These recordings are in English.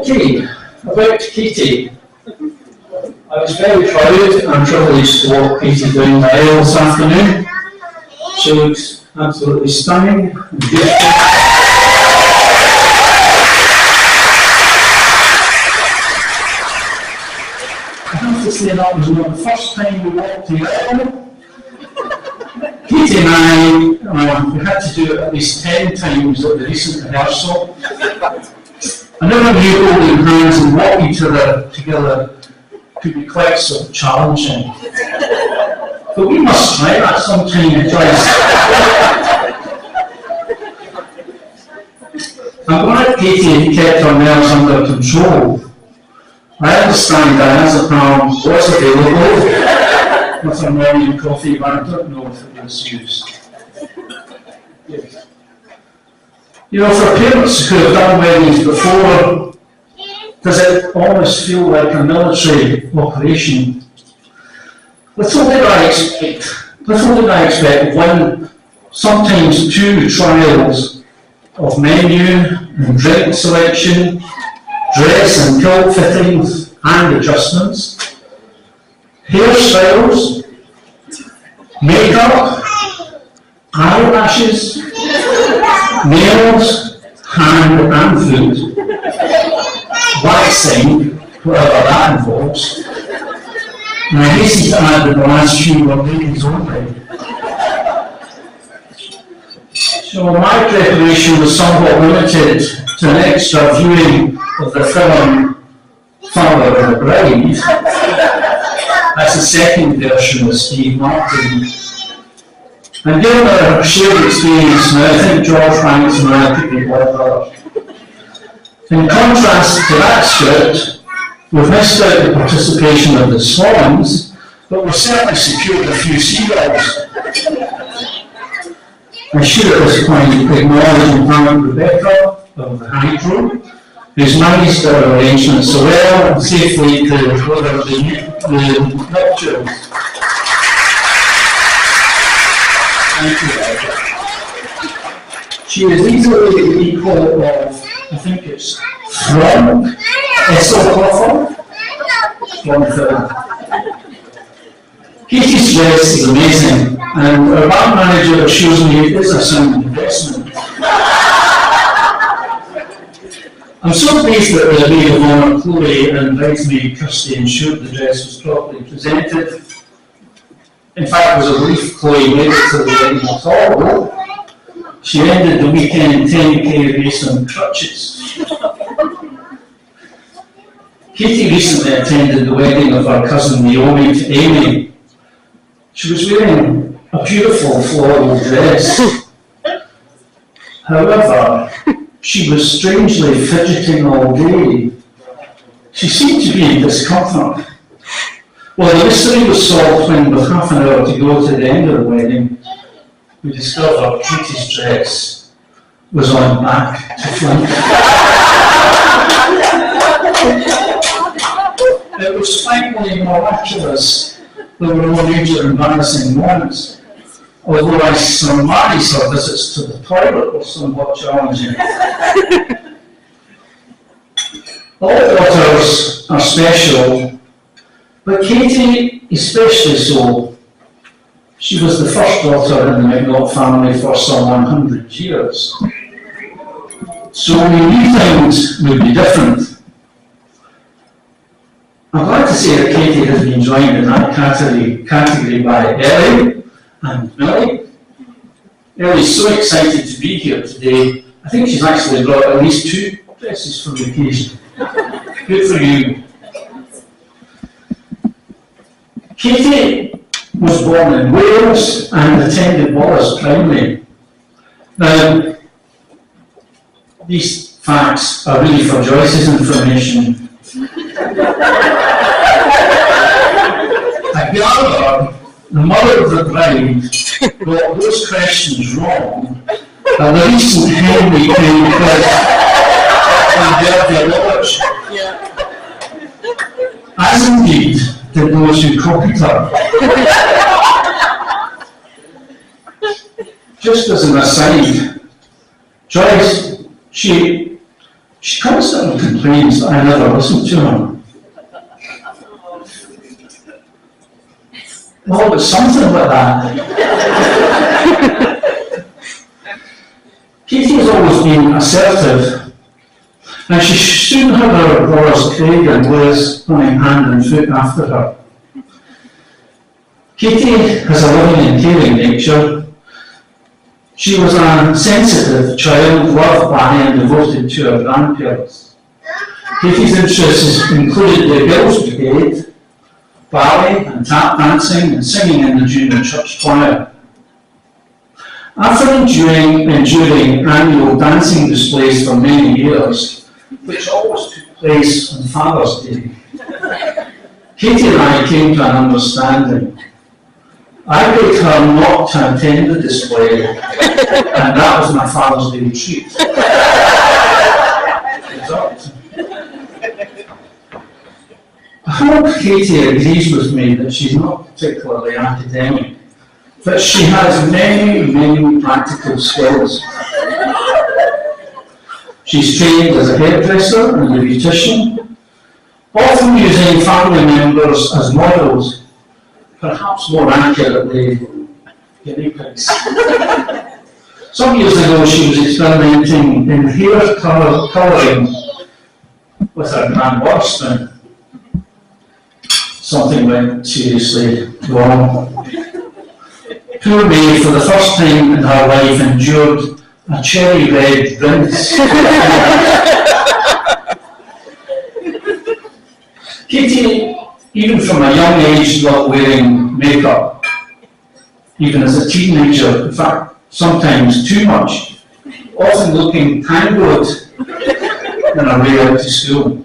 Okay, about Katie. I was very proud and privileged to walk Katie down the aisle this afternoon. She looks absolutely stunning and beautiful. I have to say that was not the first time we walked the aisle. Katie and I, we had to do it at least 10 times at the recent rehearsal. I never knew holding hands and walking together could be quite so challenging. But we must try that sometime, Joyce. I'm glad Katie kept her nerves under control. I understand diazepam was available with her morning coffee, but I don't know if it was used. Yes. You know, for parents who have done weddings before, does it almost feel like a military operation? Little did I expect one, sometimes two trials of menu and drink selection, dress and kilt fittings and adjustments, hairstyles, makeup, eyelashes, nails, hand and foot, waxing, whatever that involves. And I hasten to add that the last few were ladies only. So my preparation was somewhat limited to an extra viewing of the film Father and the Bride. That's the second version with Steve Martin. And given our shared experience now, I think George Banks and I could be brothers. In contrast to that script, we've missed out the participation of the swans, but we've certainly secured a few seagulls. I should at this point acknowledge and thank Rebecca of the Hydro, who's managed our arrangements so well and safely to deliver the nuptials. Thank you, Rebecca. She is easily the equal of, I think it's from Esselhofer. Katie's dress is amazing, and our band manager assures me it is a sound investment. I'm so pleased that the maid of honour, Chloe, and bridesmaid Kirsty ensured the dress was properly presented. In fact, it was a relief Chloe made it to the wedding at all. She ended the weekend 10k based on crutches. Katie recently attended the wedding of our cousin Naomi to Amy. She was wearing a beautiful floral dress. However, she was strangely fidgeting all day. She seemed to be in discomfort. Well, the mystery was solved when, with half an hour to go to the end of the wedding, we discovered Katie's dress was on back to front. It was frankly miraculous. There were no major embarrassing moments, although I surmise her visits to the toilet were somewhat challenging. All daughters are special, but Katie especially so. She was the first daughter in the McNaught family for some 100 years. So we knew things would be different. I'm glad to say that Katie has been joined in that category by Ellie and Millie. Ellie's so excited to be here today. I think she's actually brought at least 2 dresses for the occasion. Good for you. Katie was born in Wales and attended Wallace Primary. Now, these facts are really for Joyce's information. I gather the mother of the bride got those questions wrong at the recent Henry Crane quiz on Derby Lodge. As indeed did those who copied her. Just as an aside, Joyce, she She constantly complains that I never listen to her. Well, it's something like that. Katie has always been assertive, and she soon had her brothers Craig and Liz running hand and foot after her. Katie has a loving and caring nature. She was a sensitive child, loved by and devoted to her grandparents. Katie's interests included the Girls' Brigade, ballet and tap dancing, and singing in the junior church choir. After enduring annual dancing displays for many years, which always took place on Father's Day, Katie and I came to an understanding. I begged her not to attend the display, and that was my Father's Day treat. I hope Katie agrees with me that she's not particularly academic, but she has many, many practical skills. She's trained as a hairdresser and a beautician, often using family members as models, perhaps more accurately, guinea pigs. Some years ago she was experimenting in hair colouring with her grandson. Something went seriously wrong. Poor May, for the first time in her life, endured a cherry red rinse. Katie, even from a young age, loved wearing makeup. Even as a teenager, in fact, sometimes too much, often looking tangled in her way out to school.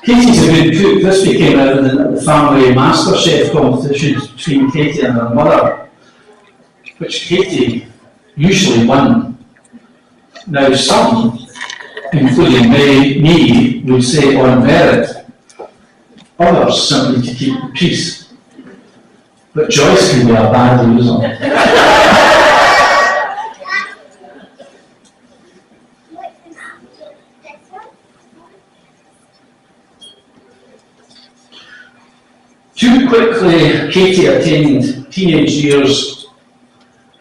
Katie's a good cook. This became evident at the family MasterChef competitions between Katie and her mother, which Katie usually won. Now some, including me, would say on merit, others simply to keep the peace. But Joyce can be a bad loser. Too quickly, Katie attained teenage years,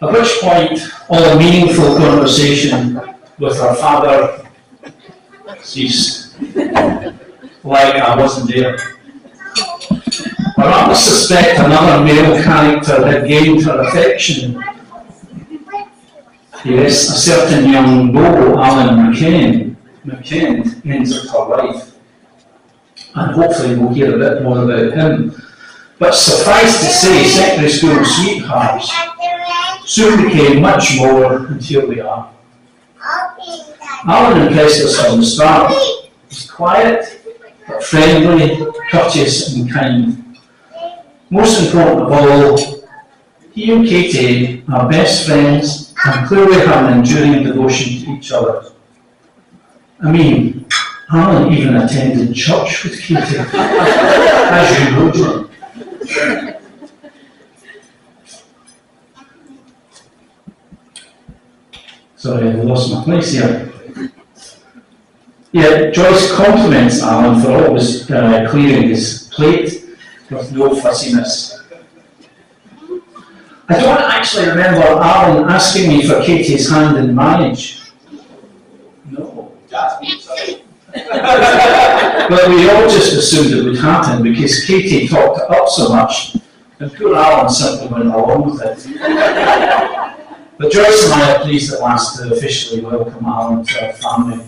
at which point all meaningful conversation with her father ceased, like I wasn't there. I rather suspect another male character had gained her affection. Yes, a certain young beau, Alan McKend, ends her life. And hopefully we'll hear a bit more about him. But suffice to say, secondary school sweethearts soon became much more, and here we are. Alan impressed us from the start. He's quiet, but friendly, courteous and kind. Most important of all, he and Katie are best friends and clearly have an enduring devotion to each other. I mean, Alan even attended church with Katie, as you know, John. Sorry, I lost my place here. Yeah, Joyce compliments Alan for always clearing his plate with no fussiness. I don't actually remember Alan asking me for Katie's hand in marriage. No. But we all just assumed it would happen because Katie talked it up so much, and poor Alan simply went along with it. But Joyce and I are pleased at last to officially welcome Alan to our family.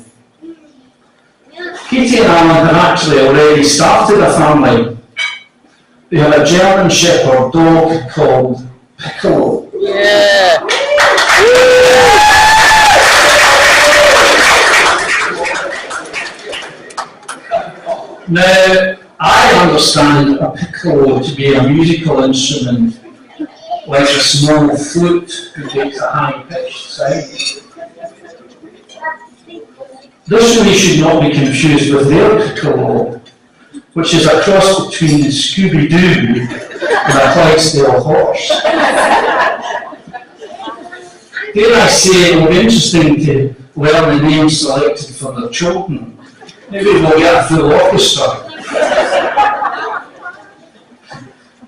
Katie and Alan have actually already started a family. They have a German Shepherd dog called Piccolo. Yeah. Now, I understand a piccolo to be a musical instrument, like a small flute that makes a high-pitched sound. This really should not be confused with their piccolo, which is a cross between Scooby-Doo and a Clydesdale horse. Dare I say, it will be interesting to learn the names selected for their children. Maybe we'll get a full orchestra.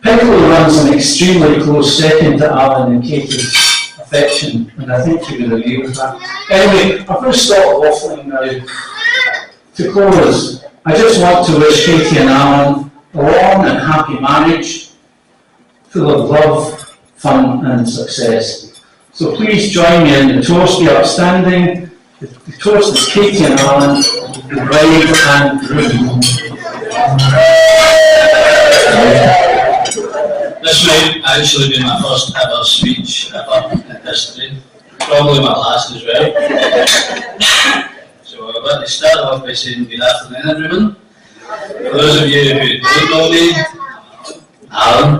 Piccolo runs an extremely close second to Alan and Katie's affection, and I think you would agree with that. Anyway, I'm going to stop waffling now. To close, I just want to wish Katie and Alan a long and happy marriage, full of love, fun and success. So please join me in the toast. Be upstanding. The toast is Katie and Alan, the bride and groom. This might actually be my first ever speech ever in history, probably my last as well. So I'd like to start off by saying good afternoon everyone. For those of you who don't know me, Alan,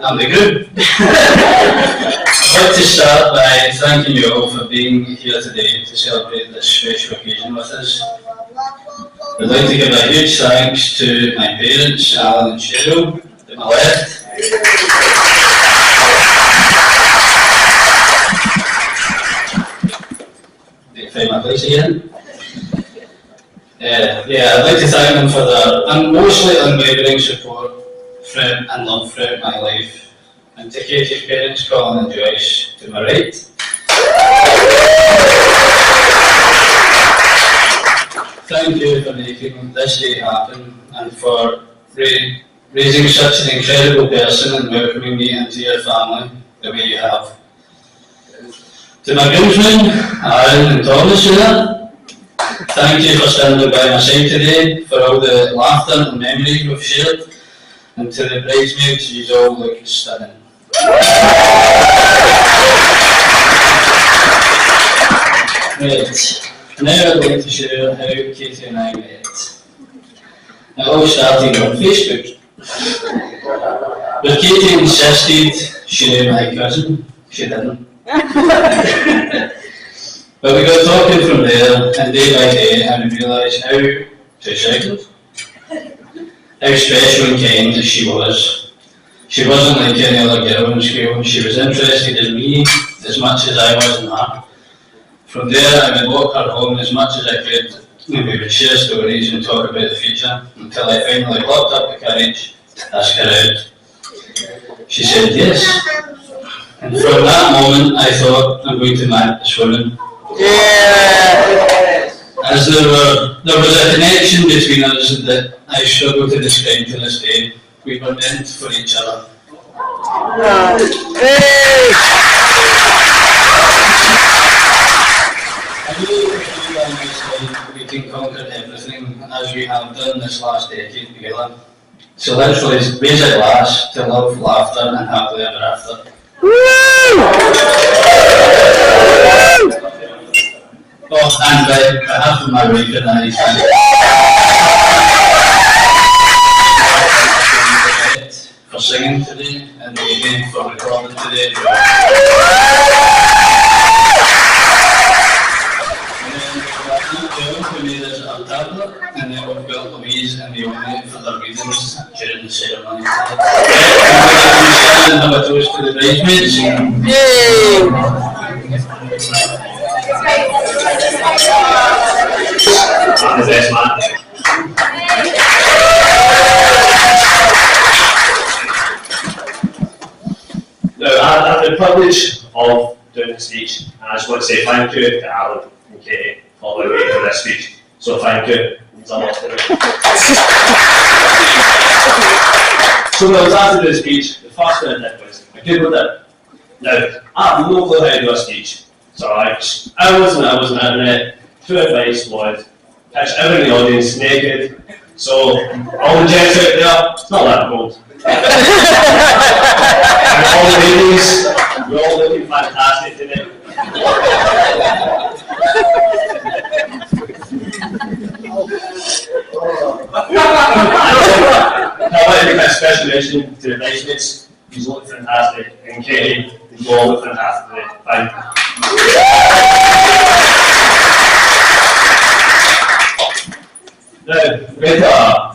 I'm the groom. I'd like to start by thanking you all for being here today to celebrate this special occasion with us. I'd like to give a huge thanks to my parents, Alan and Cheryl, to my left. Need to find my place again. I'd like to thank them for their mostly unwavering support and love throughout my life. And to Katie's parents, Colin and Joyce, to my right. Thank you for making this day happen and for raising such an incredible person and welcoming me into your family the way you have. To my groomsmen, Aaron and Thomas here, thank you for standing by my side today, for all the laughter and memories we've shared, and to the bridesmaids, you all look stunning. Right. Now I'd like to share how Katie and I met. It all started on Facebook. But Katie insisted she knew my cousin. She didn't. But we got talking from there, and day by day I realised how, 2 seconds, how special and kind she was. She wasn't like any other girl in school. She was interested in me as much as I was in her. From there, I would walk her home as much as I could, and we would share stories and talk about the future, until I finally plucked up the courage to ask her out. She said yes. And from that moment, I thought, I'm going to marry this woman. Yeah. As there was a connection between us that I struggle to describe to this day. We were meant for each other. I really feel on my side we can conquer everything as we have done this last decade together. So let's raise a glass to love, laughter and happily ever after. Oh, and by behalf of my wife and I, for singing today and again for recording today. We made us a tablet, and then we've got Louise and Naomi for their readings during the ceremony. And have a toast to the bridesmaids. Yay! I'm the best man. Now, I have the privilege of doing the speech, and I just want to say thank you to Alan and Katie for allowing me for this speech. So thank you. It means a lot to me. So when I was asked to do the speech, the first thing I did was I googled it. Now, I have no clue how to do a speech. So I was hours and hours on the internet. True advice was catch everyone in the audience naked. So all the gents out there, it's not that cold. And all the ladies, you're all looking fantastic today. I want to make a special mention to the bridesmaids. You look fantastic, and Katie, you all look fantastic today. Thank you. Now, we had a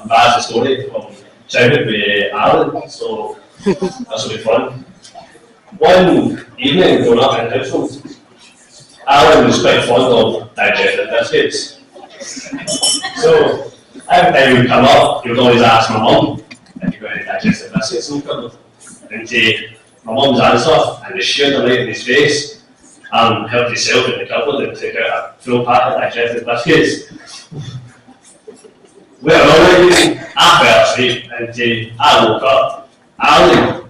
bad story from China with Alan, so this will be fun. One evening growing up in household, Alan was quite fond of digestive biscuits. So every time he would come up, he would always ask my mum if he got any digestive biscuits in the cupboard. And my mum's answer, and the sheer delight in his face, helped himself in the cupboard and took out a full pack of digestive biscuits. Well, I fell asleep and I woke up. Alan,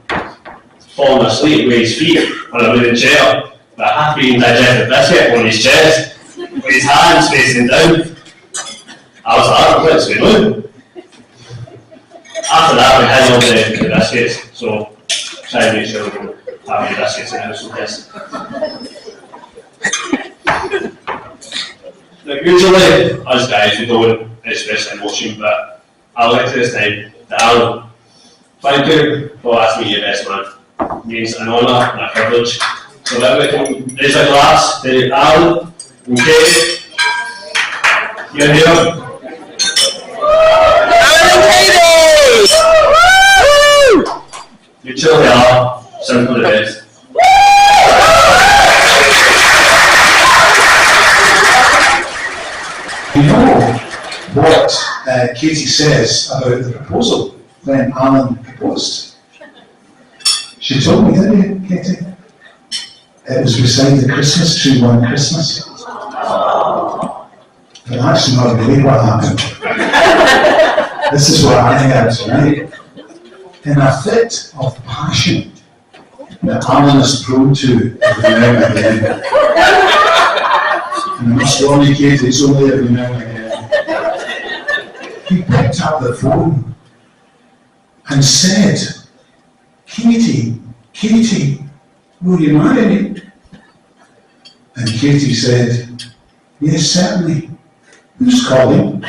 falling asleep with his feet on a wooden chair, with a half-eaten digestive biscuit on his chest, with his hands facing down. I was like, what's going on? After that, we had all the biscuits, so try and make sure we don't have any biscuits in the house with this. Now, usually, us guys, we don't express emotion, but I'd like to this time to Alan. Thank you for asking me your best man. It means an honour and a privilege. So that we can raise a glass to Alan and Katie. You're here. You truly are simply the best. You know what Katie says about the proposal when Alan proposed? She told me, didn't you, Katie? It was beside the Christmas tree one Christmas. But that's not really what happened. This is what I heard tonight. In a fit of passion that Alan is prone to every now and again. And I must warn you, Katie, it's only every now and again. He picked up the phone and said, Katie, will you marry me? And Katie said, yes, certainly. Who's calling?